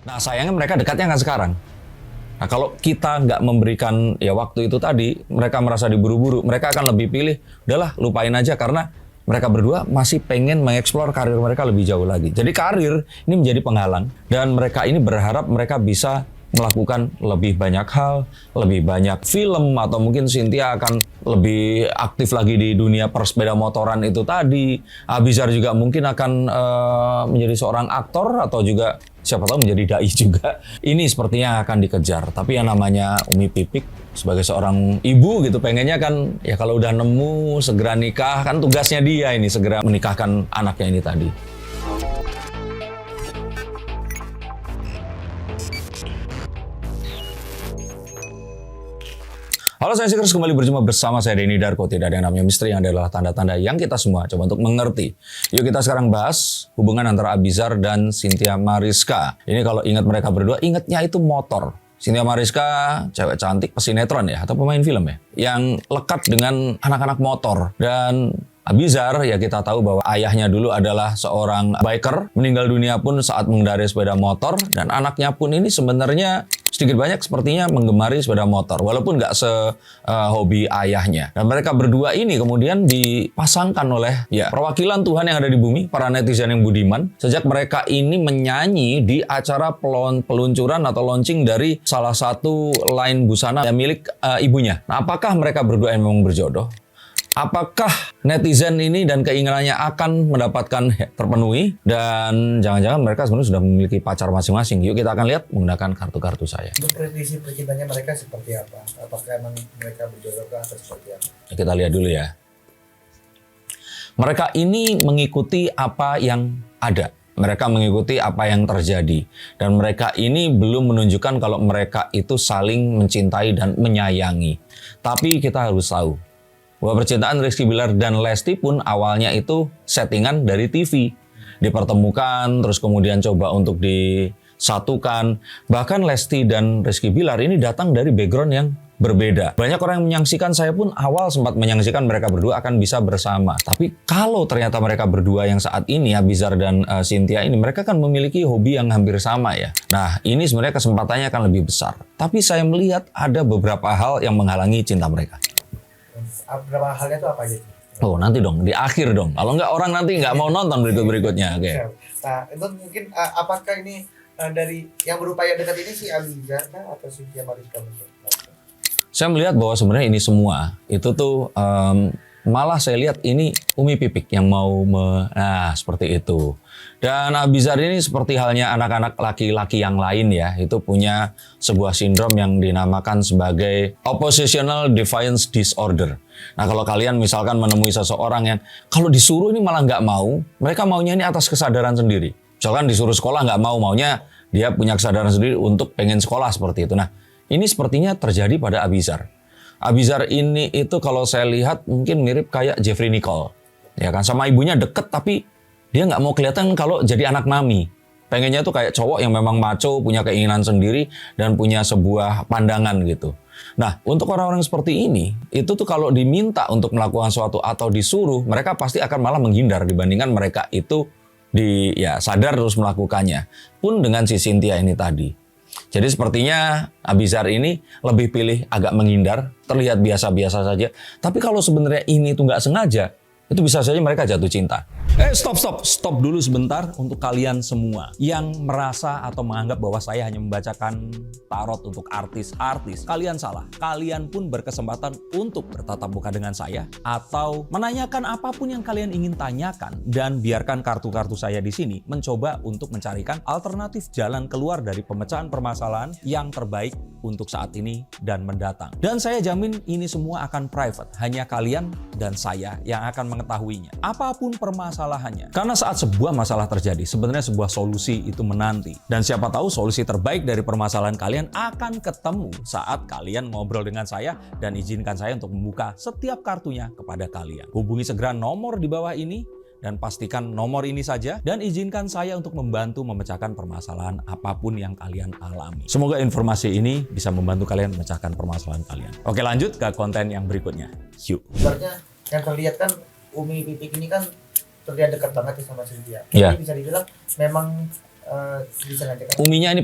Nah sayangnya mereka dekatnya nggak sekarang. Nah kalau kita nggak memberikan ya waktu itu tadi, mereka merasa diburu-buru, mereka akan lebih pilih, udahlah lupain aja karena mereka berdua masih pengen mengeksplor karir mereka lebih jauh lagi. Jadi karir ini menjadi penghalang dan mereka ini berharap mereka bisa melakukan lebih banyak hal, lebih banyak film, atau mungkin Cynthia akan lebih aktif lagi di dunia persepeda motoran itu tadi. Abizar juga mungkin akan menjadi seorang aktor atau juga siapa tahu menjadi dai juga. Ini sepertinya akan dikejar. Tapi yang namanya Umi Pipik sebagai seorang ibu gitu pengennya kan ya kalau udah nemu segera nikah, kan tugasnya dia ini segera menikahkan anaknya ini tadi. Halo, saya Sikers, kembali berjumpa bersama saya Denny Darko. Tidak ada yang namanya misteri, yang adalah tanda-tanda yang kita semua coba untuk mengerti. Yuk kita sekarang bahas hubungan antara Abizar dan Cynthia Mariska. Ini kalau ingat mereka berdua, ingatnya itu motor. Cynthia Mariska, cewek cantik, pesinetron ya, atau pemain film ya, yang lekat dengan anak-anak motor. Dan Abizar, ya kita tahu bahwa ayahnya dulu adalah seorang biker, meninggal dunia pun saat mengendarai sepeda motor, dan anaknya pun ini sebenarnya sedikit banyak sepertinya menggemari sepeda motor, walaupun nggak sehobi ayahnya. Dan mereka berdua ini kemudian dipasangkan oleh ya perwakilan Tuhan yang ada di bumi, para netizen yang budiman, sejak mereka ini menyanyi di acara peluncuran atau launching dari salah satu line busana yang milik ibunya. Nah, apakah mereka berdua memang berjodoh? Apakah netizen ini dan keinginannya akan mendapatkan terpenuhi? Dan jangan-jangan mereka sebenarnya sudah memiliki pacar masing-masing. Yuk kita akan lihat menggunakan kartu-kartu saya. Untuk prediksi percintanya mereka seperti apa? Apakah emang mereka berjodoh atau seperti apa? Kita lihat dulu ya. Mereka ini mengikuti apa yang ada. Mereka mengikuti apa yang terjadi. Dan mereka ini belum menunjukkan kalau mereka itu saling mencintai dan menyayangi. Tapi kita harus tahu bahwa percintaan Rizky Billar dan Lesti pun awalnya itu settingan dari TV. Dipertemukan, terus kemudian coba untuk disatukan. Bahkan Lesti dan Rizky Billar ini datang dari background yang berbeda. Banyak orang yang menyaksikan, saya pun awal sempat menyaksikan mereka berdua akan bisa bersama. Tapi kalau ternyata mereka berdua yang saat ini, Abizar dan Cynthia ini, mereka kan memiliki hobi yang hampir sama ya. Nah, ini sebenarnya kesempatannya akan lebih besar. Tapi saya melihat ada beberapa hal yang menghalangi cinta mereka. Berapa halnya itu apa aja? Oh, nanti dong, di akhir dong. Kalau nggak orang nanti nggak mau nonton berikut-berikutnya. Oke. Nah, itu mungkin apakah ini dari yang berupaya dekat ini si Abizar atau Cynthia Mariska? Saya melihat bahwa sebenarnya ini semua itu tuh malah saya lihat ini Umi Pipik yang mau seperti itu. Dan Abizar ini seperti halnya anak-anak laki-laki yang lain ya, itu punya sebuah sindrom yang dinamakan sebagai oppositional defiance disorder. Nah, kalau kalian misalkan menemui seseorang yang kalau disuruh ini malah nggak mau, mereka maunya ini atas kesadaran sendiri. Misalkan disuruh sekolah nggak mau, maunya dia punya kesadaran sendiri untuk pengen sekolah seperti itu. Nah, ini sepertinya terjadi pada Abizar. Abizar ini itu kalau saya lihat mungkin mirip kayak Jeffrey Nicole. Ya kan, sama ibunya deket tapi dia nggak mau kelihatan kalau jadi anak mami. Pengennya tuh kayak cowok yang memang maco, punya keinginan sendiri, dan punya sebuah pandangan gitu. Nah, untuk orang-orang seperti ini, itu tuh kalau diminta untuk melakukan sesuatu atau disuruh, mereka pasti akan malah menghindar dibandingkan mereka itu sadar terus melakukannya. Pun dengan si Cynthia ini tadi. Jadi sepertinya Abizar ini lebih pilih agak menghindar, terlihat biasa-biasa saja. Tapi kalau sebenarnya ini tuh nggak sengaja, itu bisa saja mereka jatuh cinta. Stop dulu sebentar untuk kalian semua yang merasa atau menganggap bahwa saya hanya membacakan tarot untuk artis-artis. Kalian salah. Kalian pun berkesempatan untuk bertatap muka dengan saya atau menanyakan apapun yang kalian ingin tanyakan, dan biarkan kartu-kartu saya di sini mencoba untuk mencarikan alternatif jalan keluar dari pemecahan permasalahan yang terbaik untuk saat ini dan mendatang. Dan saya jamin ini semua akan private. Hanya kalian dan saya yang akan mengetahuinya. Apapun permasalahannya. Karena saat sebuah masalah terjadi, sebenarnya sebuah solusi itu menanti. Dan siapa tahu solusi terbaik dari permasalahan kalian akan ketemu saat kalian ngobrol dengan saya dan izinkan saya untuk membuka setiap kartunya kepada kalian. Hubungi segera nomor di bawah ini dan pastikan nomor ini saja dan izinkan saya untuk membantu memecahkan permasalahan apapun yang kalian alami. Semoga informasi ini bisa membantu kalian memecahkan permasalahan kalian. Oke, lanjut ke konten yang berikutnya. Yuk. Sebenarnya yang terlihat kan Umi Pipik ini kan terlihat dekat banget ya sama Cynthia. Iya. Jadi bisa dibilang memang bisa ngajak? Uminya ini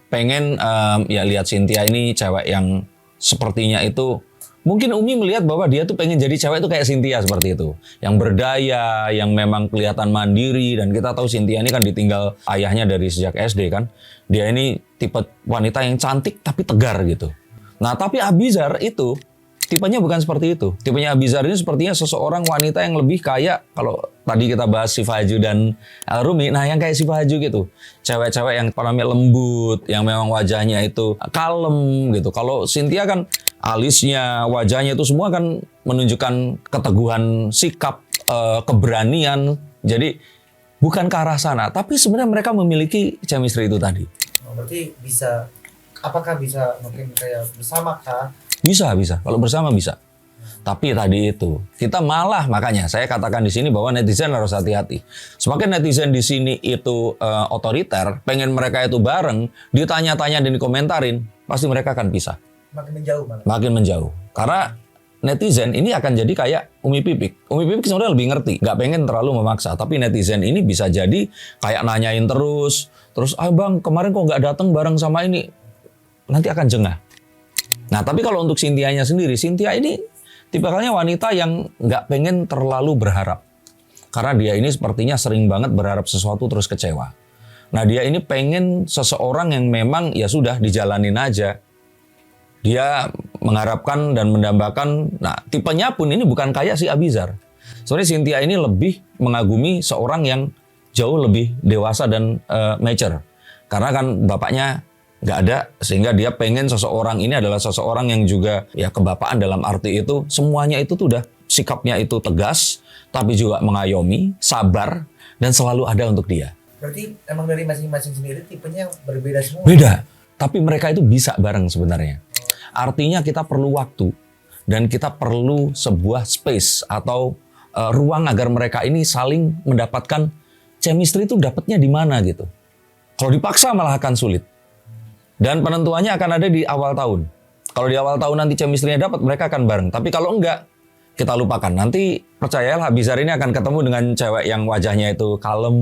pengen ya lihat Cynthia ini cewek yang sepertinya itu, mungkin Umi melihat bahwa dia tuh pengen jadi cewek tuh kayak Cynthia seperti itu, yang berdaya, yang memang kelihatan mandiri. Dan kita tahu Cynthia ini kan ditinggal ayahnya dari sejak SD kan. Dia ini tipe wanita yang cantik tapi tegar gitu. Nah tapi Abizar itu tipenya bukan seperti itu. Tipenya Abizar ini sepertinya seseorang wanita yang lebih kayak, kalau tadi kita bahas Sifaju dan Al-Rumi, nah yang kayak Sifaju gitu. Cewek-cewek yang namanya lembut, yang memang wajahnya itu kalem gitu. Kalau Cynthia kan alisnya, wajahnya itu semua kan menunjukkan keteguhan sikap, keberanian. Jadi bukan ke arah sana, tapi sebenarnya mereka memiliki chemistry itu tadi. Oh, berarti bisa, apakah bisa mungkin kayak bersama kah? Bisa. Kalau bersama bisa. Tapi tadi itu, kita malah, makanya saya katakan di sini bahwa netizen harus hati-hati. Semakin netizen di sini itu otoriter, pengen mereka itu bareng, ditanya-tanya dan dikomentarin, pasti mereka akan pisah. Makin menjauh malah. Makin menjauh. Karena netizen ini akan jadi kayak Umi Pipik. Umi Pipik sebenarnya lebih ngerti, nggak pengen terlalu memaksa. Tapi netizen ini bisa jadi kayak nanyain terus, bang kemarin kok nggak datang bareng sama ini, nanti akan jengah. Nah tapi kalau untuk Cynthia-nya sendiri, Cynthia ini tipikalnya wanita yang nggak pengen terlalu berharap. Karena dia ini sepertinya sering banget berharap sesuatu terus kecewa. Nah dia ini pengen seseorang yang memang ya sudah dijalanin aja. Dia mengharapkan dan mendambakan, nah tipenya pun ini bukan kayak si Abizar. Sebenarnya Cynthia ini lebih mengagumi seorang yang jauh lebih dewasa dan mature. Karena kan bapaknya nggak ada, sehingga dia pengen seseorang ini adalah seseorang yang juga ya kebapaan dalam arti itu semuanya itu tuh udah sikapnya itu tegas, tapi juga mengayomi, sabar, dan selalu ada untuk dia. Berarti emang dari masing-masing sendiri tipenya berbeda semua? Beda, tapi mereka itu bisa bareng sebenarnya. Artinya kita perlu waktu dan kita perlu sebuah space atau ruang agar mereka ini saling mendapatkan chemistry itu dapatnya di mana gitu. Kalau dipaksa malah akan sulit. Dan penentuannya akan ada di awal tahun. Kalau di awal tahun nanti chemistry-nya dapat, mereka akan bareng. Tapi kalau enggak, kita lupakan. Nanti percayalah Abizar ini akan ketemu dengan cewek yang wajahnya itu kalem,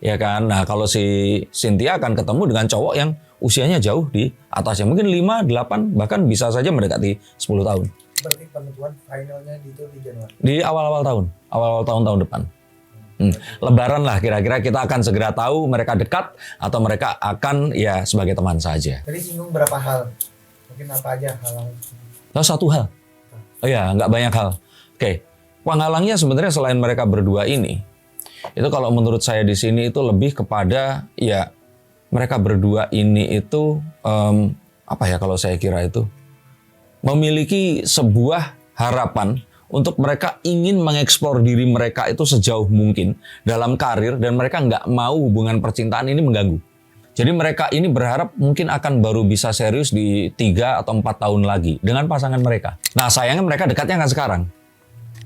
ya kan. Nah kalau si Cynthia akan ketemu dengan cowok yang usianya jauh di atasnya. Mungkin 5, 8, bahkan bisa saja mendekati 10 tahun. Berarti penentuan finalnya itu di Januari? Di awal-awal tahun depan. Lebaran lah kira-kira kita akan segera tahu mereka dekat atau mereka akan ya sebagai teman saja. Tadi singgung berapa hal? Mungkin apa aja hal? Nah, satu hal. Oh ya, nggak banyak hal. Oke. Penghalangnya sebenarnya selain mereka berdua ini, itu kalau menurut saya di sini itu lebih kepada ya mereka berdua ini itu apa ya kalau saya kira itu memiliki sebuah harapan untuk mereka ingin mengeksplor diri mereka itu sejauh mungkin dalam karir, dan mereka nggak mau hubungan percintaan ini mengganggu. Jadi mereka ini berharap mungkin akan baru bisa serius di 3 atau 4 tahun lagi dengan pasangan mereka. Nah sayangnya mereka dekatnya nggak sekarang.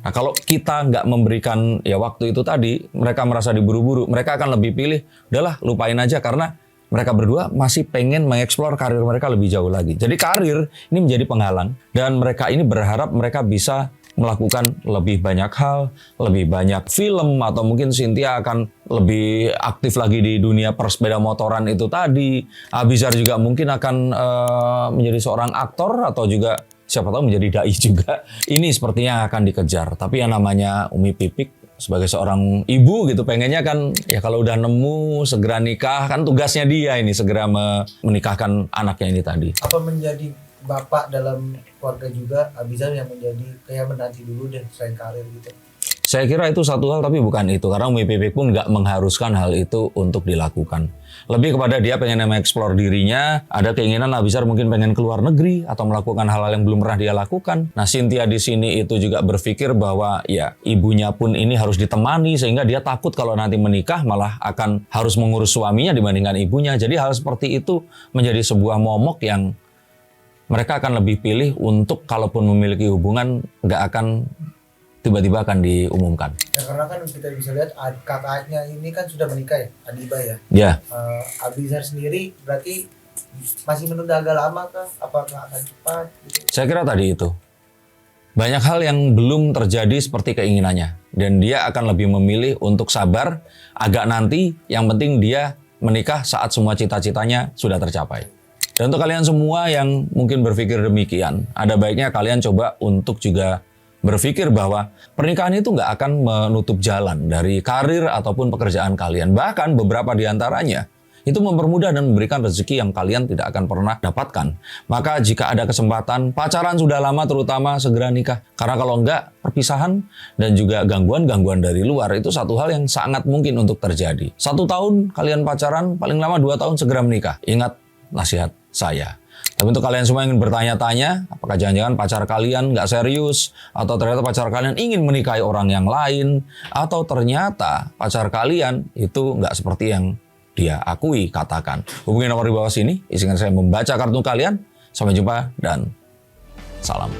Nah kalau kita nggak memberikan ya waktu itu tadi, mereka merasa diburu-buru, mereka akan lebih pilih, udahlah lupain aja, karena mereka berdua masih pengen mengeksplor karir mereka lebih jauh lagi. Jadi karir ini menjadi penghalang, dan mereka ini berharap mereka bisa melakukan lebih banyak hal, lebih banyak film, atau mungkin Cynthia akan lebih aktif lagi di dunia persepeda motoran itu tadi. Abizar juga mungkin akan menjadi seorang aktor atau juga siapa tahu menjadi dai juga. Ini sepertinya akan dikejar. Tapi yang namanya Umi Pipik sebagai seorang ibu gitu pengennya kan ya kalau udah nemu segera nikah, kan tugasnya dia ini segera menikahkan anaknya ini tadi. Apa menjadi bapak dalam keluarga juga Abizar yang menjadi kayak menanti dulu deh selain karir gitu? Saya kira itu satu hal, tapi bukan itu. Karena Umi Pipik pun nggak mengharuskan hal itu untuk dilakukan. Lebih kepada dia pengen mengeksplor dirinya, ada keinginan Abizar mungkin pengen keluar negeri atau melakukan hal-hal yang belum pernah dia lakukan. Nah Cynthia di sini itu juga berpikir bahwa ya ibunya pun ini harus ditemani, sehingga dia takut kalau nanti menikah malah akan harus mengurus suaminya dibandingkan ibunya. Jadi hal seperti itu menjadi sebuah momok yang mereka akan lebih pilih untuk kalaupun memiliki hubungan nggak akan tiba-tiba akan diumumkan. Ya karena kan kita bisa lihat kakaknya ini kan sudah menikah ya, Adiba ya. Ya. Abizar sendiri berarti masih menunda agak lama kah? Apakah akan cepat? Gitu? Saya kira tadi itu. banyak hal yang belum terjadi seperti keinginannya. Dan dia akan lebih memilih untuk sabar, agak nanti, yang penting dia menikah saat semua cita-citanya sudah tercapai. Dan untuk kalian semua yang mungkin berpikir demikian, ada baiknya kalian coba untuk juga berpikir bahwa pernikahan itu nggak akan menutup jalan dari karir ataupun pekerjaan kalian. Bahkan beberapa di antaranya itu mempermudah dan memberikan rezeki yang kalian tidak akan pernah dapatkan. Maka jika ada kesempatan, pacaran sudah lama terutama segera nikah. Karena kalau enggak, perpisahan dan juga gangguan-gangguan dari luar itu satu hal yang sangat mungkin untuk terjadi. 1 tahun kalian pacaran, paling lama 2 tahun segera menikah. Ingat nasihat saya. Tapi untuk kalian semua yang ingin bertanya-tanya, apakah jangan-jangan pacar kalian nggak serius, atau ternyata pacar kalian ingin menikahi orang yang lain, atau ternyata pacar kalian itu nggak seperti yang dia akui, katakan. Hubungi nomor di bawah sini, izinkan saya membaca kartu kalian. Sampai jumpa dan salam.